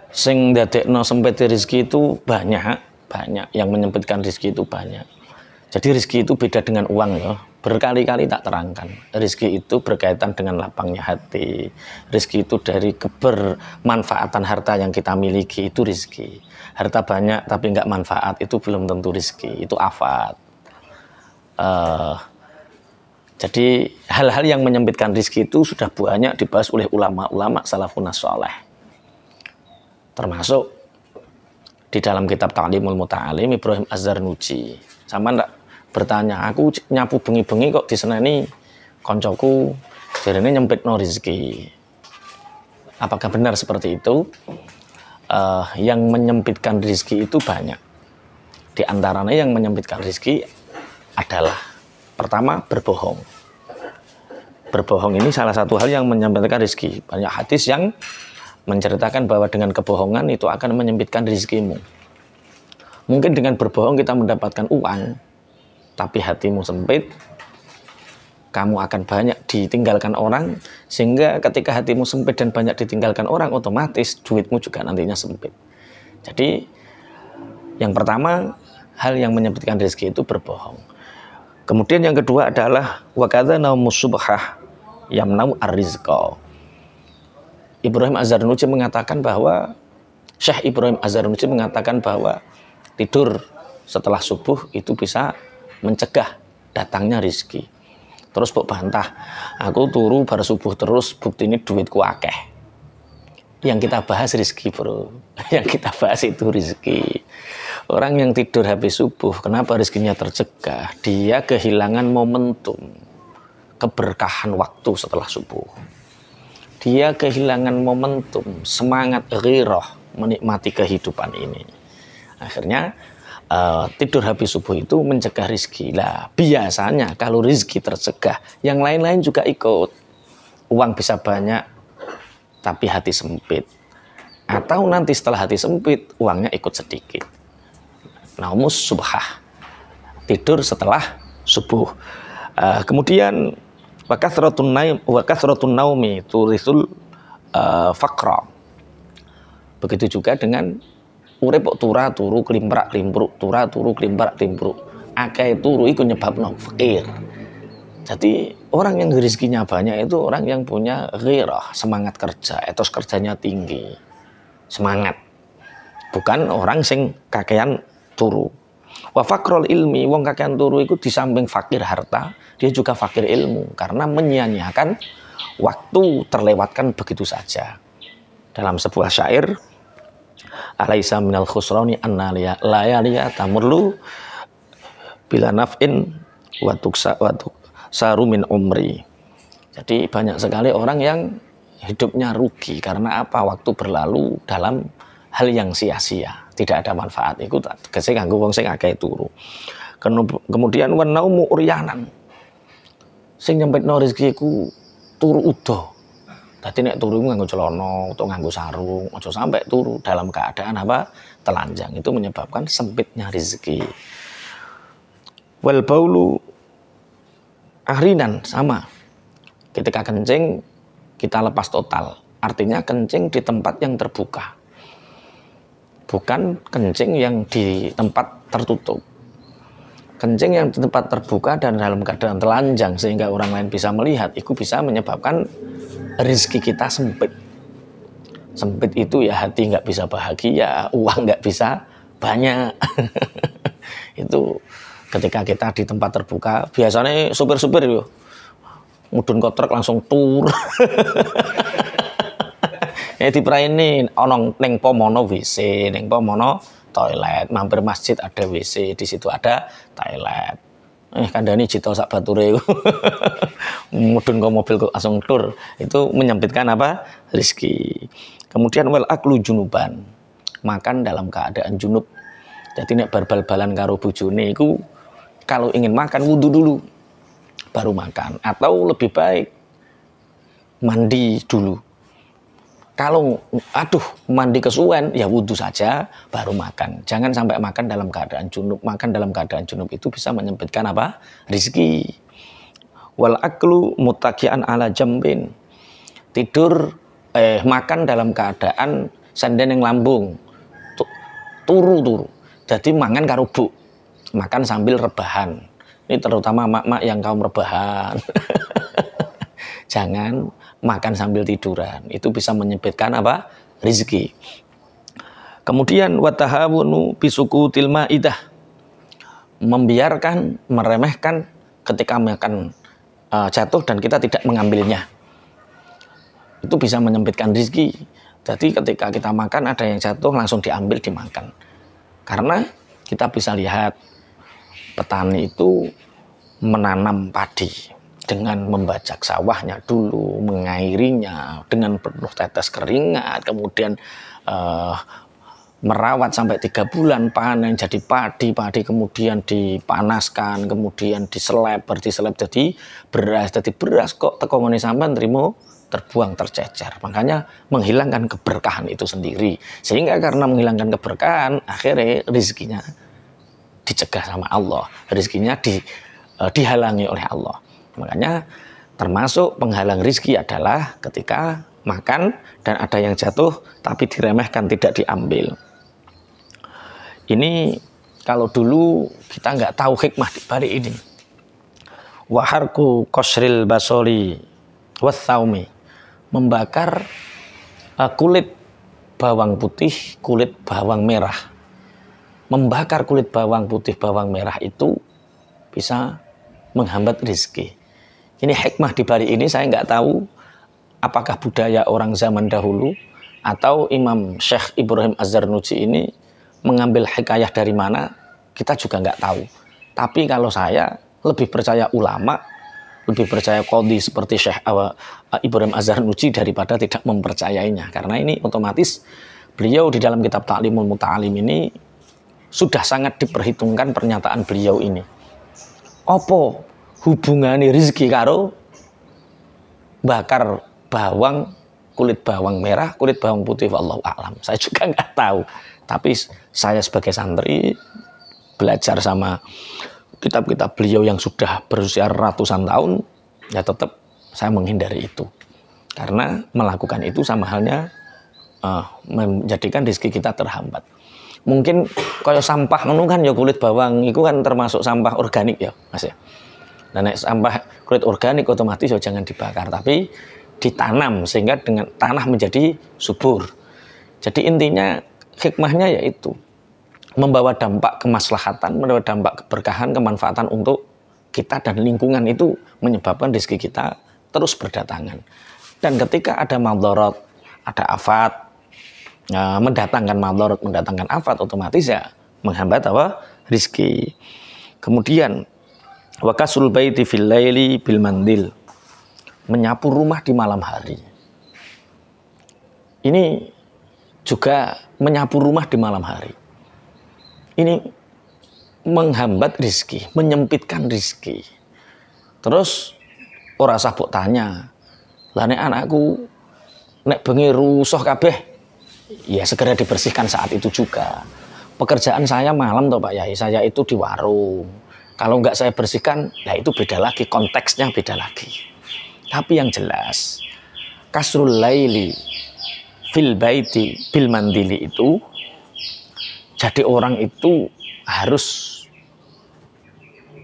Sing dadekno sempit rezeki itu banyak yang menyempitkan rezeki itu banyak. Jadi rezeki itu beda dengan uang ya. Berkali-kali tak terangkan. Rezeki itu berkaitan dengan lapangnya hati. Rezeki itu dari kebermanfaatan harta yang kita miliki itu rezeki. Harta banyak tapi nggak manfaat itu belum tentu rezeki. Itu afat. Jadi hal-hal yang menyempitkan rezeki itu sudah banyak dibahas oleh ulama-ulama salafun shalih. Termasuk di dalam kitab Ta'limul Muta'alim Ibrahim Az-Zarnuji. Sama ndak bertanya, aku nyapu bengi-bengi kok diseneni koncoku jarene nyempitno rezeki. Apakah benar seperti itu? Yang menyempitkan rezeki itu banyak. Di antaranya yang menyempitkan rezeki adalah pertama berbohong. Berbohong ini salah satu hal yang menyempitkan rezeki. Banyak hadis yang menceritakan bahwa dengan kebohongan itu akan menyempitkan rezekimu. Mungkin dengan berbohong kita mendapatkan uang, tapi hatimu sempit, kamu akan banyak ditinggalkan orang, sehingga ketika hatimu sempit dan banyak ditinggalkan orang, otomatis duitmu juga nantinya sempit. Jadi yang pertama, hal yang menyempitkan rezeki itu berbohong. Kemudian yang kedua adalah wakadha naumus subhah yamnau ar-rizqa. Ibrahim Az-Zarnuji mengatakan bahwa Syekh Ibrahim Az-Zarnuji mengatakan bahwa tidur setelah subuh itu bisa mencegah datangnya rezeki. Terus buk bantah, aku turu bar subuh terus bukti ini duitku akeh. Yang kita bahas rezeki bro, yang kita bahas itu rezeki. Orang yang tidur habis subuh, kenapa rezekinya tercegah? Dia kehilangan momentum keberkahan waktu setelah subuh. Dia kehilangan momentum, semangat ghirah menikmati kehidupan ini. Akhirnya tidur habis subuh itu mencegah rezeki. Lah biasanya kalau rezeki tercegah, yang lain-lain juga ikut. Uang bisa banyak, tapi hati sempit. Atau nanti setelah hati sempit, uangnya ikut sedikit. Naumus subhah, tidur setelah subuh. Kemudian wa kathratun naumi turisul faqra. Begitu juga dengan urip kok turu klimprak-klimpruk, turu klimprak-klimpruk. Akeh turu iku nyebabno fakir. Jadi orang yang rezekinya banyak itu orang yang punya ghirah, semangat kerja, etos kerjanya tinggi. Semangat. Bukan orang sing kakean turu. Wa faqrul ilmi, wong kakean turu itu di samping fakir harta, dia juga fakir ilmu karena menyia-nyiakan waktu, terlewatkan begitu saja. Dalam sebuah syair, alaisa minal khusrani anna layaliya tamurlu bila naf'in wa tuksaru min umri. Jadi banyak sekali orang yang hidupnya rugi karena apa? Waktu berlalu dalam hal yang sia-sia, tidak ada manfaat. Iku tegese kanggo wong sing akeh turu. Kemudian wan naumu uryanan. Sing nyempitno rezeki iku turu udo. Dadi nek turu nganggo celana atau nganggo sarung, aja sampai turu dalam keadaan apa? Telanjang. Itu menyebabkan sempitnya rezeki. Wal baulu ahrinan sama. Ketika kencing kita lepas total. Artinya kencing di tempat yang terbuka. Bukan kencing yang di tempat tertutup. Kencing yang di tempat terbuka dan dalam keadaan telanjang sehingga orang lain bisa melihat, itu bisa menyebabkan rezeki kita sempit. Sempit itu ya hati nggak bisa bahagia, uang nggak bisa banyak. Itu ketika kita di tempat terbuka, biasanya supir-supir yo mudun kotrek langsung tur. Dipraini onong neng pomono WC, neng pomono toilet, mampir masjid ada WC, di situ ada toilet. Kandani cito sak bature mudun kok mobil kok langsung tur. Itu menyempitkan apa? Rezeki. Kemudian wal aklu junuban. Makan dalam keadaan junub. Jadi nek bal-balan karo bojone iku kalau ingin makan wudu dulu baru makan, atau lebih baik mandi dulu. Kalau mandi kesuwen ya wudu saja baru makan. Jangan sampai makan dalam keadaan junub. Makan dalam keadaan junub itu bisa menyempitkan apa? Rizki. Wal aklu muttaqian ala jambin. Tidur makan dalam keadaan senden yang lambung, turu. Jadi mangan karo bu, makan sambil rebahan. Ini terutama mak-mak yang kaum rebahan. Jangan makan sambil tiduran. Itu bisa menyempitkan apa? Rizki. Kemudian watahawunu bisukutil maidah. Membiarkan, meremehkan ketika makan jatuh dan kita tidak mengambilnya. Itu bisa menyempitkan rizki. Jadi ketika kita makan ada yang jatuh langsung diambil dimakan. Karena kita bisa lihat petani itu menanam padi dengan membajak sawahnya dulu, mengairinya dengan penuh tetes keringat, kemudian merawat sampai 3 bulan, panen jadi padi kemudian dipanaskan, kemudian diseleb jadi beras kok teko ngene sampean trimo terbuang tercecer. Makanya menghilangkan keberkahan itu sendiri. Sehingga karena menghilangkan keberkahan, akhirnya rezekinya dicegah sama Allah. Rezekinya dihalangi oleh Allah. Makanya termasuk penghalang rezeki adalah ketika makan dan ada yang jatuh tapi diremehkan, tidak diambil. Ini kalau dulu kita nggak tahu hikmah di balik ini. Waharku kosril basori wathaumi, membakar kulit bawang putih, kulit bawang merah. Membakar kulit bawang putih, bawang merah itu bisa menghambat rezeki. Ini hikmah di balik ini saya nggak tahu apakah budaya orang zaman dahulu atau Imam Syekh Ibrahim Az-Zarnuji ini mengambil hikayah dari mana, kita juga nggak tahu. Tapi kalau saya lebih percaya ulama, lebih percaya qadhi seperti Syekh Ibrahim Az-Zarnuji daripada tidak mempercayainya. Karena ini otomatis beliau di dalam kitab Ta'limul Muta'alim ini sudah sangat diperhitungkan pernyataan beliau ini. Apa hubungannya rezeki karo bakar bawang, kulit bawang merah, kulit bawang putih, wallahu a'lam. Saya juga nggak tahu. Tapi saya sebagai santri belajar sama kitab-kitab beliau yang sudah berusia ratusan tahun, ya tetap saya menghindari itu. Karena melakukan itu sama halnya menjadikan rezeki kita terhambat. Mungkin kayak sampah ngono kan ya, kulit bawang itu kan termasuk sampah organik ya, Mas ya. Nah, sampah kulit organik otomatis ya jangan dibakar, tapi ditanam sehingga dengan tanah menjadi subur. Jadi intinya hikmahnya yaitu membawa dampak kemaslahatan, membawa dampak keberkahan, kemanfaatan untuk kita dan lingkungan, itu menyebabkan rezeki kita terus berdatangan. Dan ketika ada madharat, ada afat, mendatangkan madharat, mendatangkan afat, otomatis ya menghambat apa? Rezeki. Kemudian wakasul baiti fil laili bil mandil, menyapu rumah di malam hari. Ini juga menyapu rumah di malam hari. Ini menghambat rizki, menyempitkan rizki. Terus ora usah mbok tanya, lah nek anakku nek bengi rusuh kabeh, ya segera dibersihkan saat itu juga. Pekerjaan saya malam toh Pak Yai, saya itu di warung. Kalau nggak saya bersihkan, ya itu beda lagi, konteksnya beda lagi. Tapi yang jelas, kasrul laili fil baiti bil mandili itu, jadi orang itu harus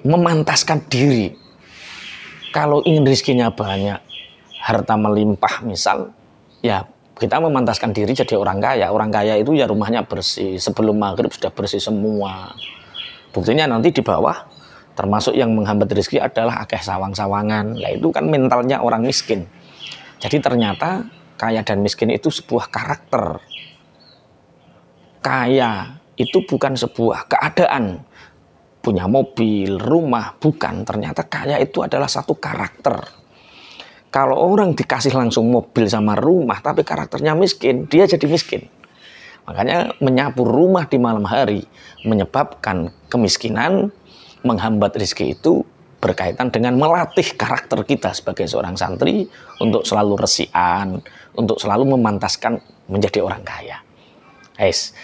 memantaskan diri. Kalau ingin rezekinya banyak, harta melimpah misal, ya kita memantaskan diri jadi orang kaya. Orang kaya itu ya rumahnya bersih, sebelum maghrib sudah bersih semua. Buktinya nanti di bawah, termasuk yang menghambat rezeki adalah akeh sawang-sawangan. Ya itu kan mentalnya orang miskin. Jadi ternyata kaya dan miskin itu sebuah karakter. Kaya itu bukan sebuah keadaan, punya mobil, rumah, bukan. Ternyata kaya itu adalah satu karakter. Kalau orang dikasih langsung mobil sama rumah tapi karakternya miskin, dia jadi miskin. Makanya menyapu rumah di malam hari menyebabkan kemiskinan, menghambat rezeki, itu berkaitan dengan melatih karakter kita sebagai seorang santri untuk selalu resian, untuk selalu memantaskan menjadi orang kaya. Guys,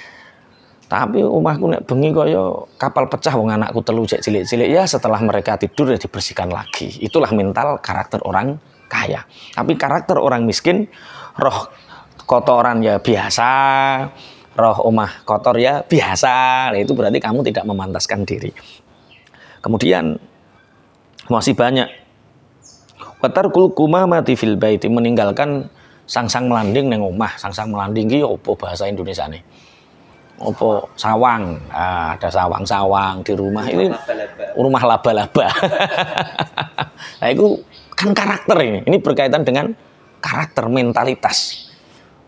tapi omahku nek bengi kaya kapal pecah, wong anakku telu cek cilik-cilik, ya setelah mereka tidur ya dibersihkan lagi. Itulah mental karakter orang kaya. Tapi karakter orang miskin, roh kotoran ya biasa, roh omah kotor ya biasa. Nah, itu berarti kamu tidak memantaskan diri. Kemudian masih banyak. Watarkul kumamati fil baiti, meninggalkan sang-sang melanding neng omah. Sang-sang melanding ki opo bahasa Indonesia nih? Opo sawang. Ah, ada sawang-sawang di rumah ini. Rumah laba-laba. Nah, itu kan karakter ini. Ini berkaitan dengan karakter, mentalitas.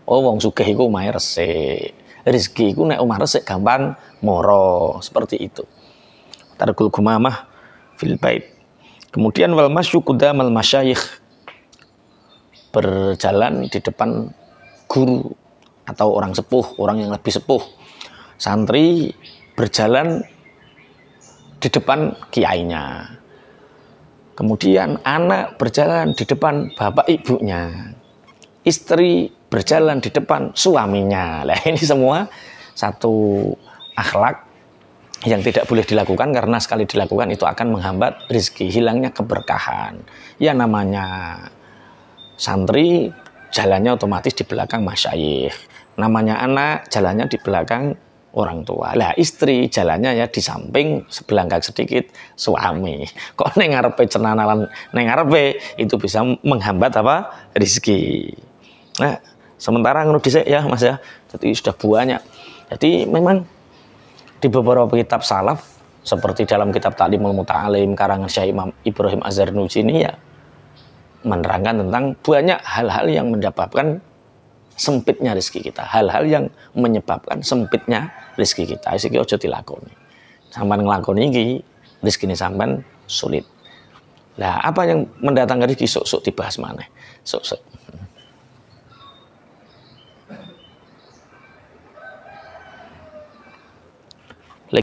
Oh, wong sugih iku omahe resik. Rezeki iku nek omah resik gampang moro, seperti itu. Tarkul gumamah fil bait. Kemudian wal masyu qudamal masyayikh, berjalan di depan guru atau orang sepuh, orang yang lebih sepuh. Santri berjalan di depan kiainya. Kemudian anak berjalan di depan bapak ibunya. Istri berjalan di depan suaminya. Nah, ini semua satu akhlak yang tidak boleh dilakukan, karena sekali dilakukan itu akan menghambat rezeki, hilangnya keberkahan. Ya namanya santri jalannya otomatis di belakang masyayikh. Namanya anak jalannya di belakang orang tua. Lah istri jalannya ya di samping sebelangkah sedikit suami. Kok neng ngarepe cenanalan neng ngarepe itu bisa menghambat apa? Rezeki. Nah, sementara ngono dhisik ya Mas ya. Jadi sudah banyak. Jadi memang di beberapa kitab salaf seperti dalam kitab Ta'limul Muta'alim karangan Syekh Imam Ibrahim Az-Zarnuji ini ya menerangkan tentang banyak hal-hal yang menyebabkan sempitnya rezeki kita, hal-hal yang menyebabkan sempitnya rezeki kita. Iki aja dilakoni. Sampeyan nglakoni iki rezekine sampean sulit. Lah apa yang mendatangkan rezeki sok-sok dibahas maneh. Sok-sok.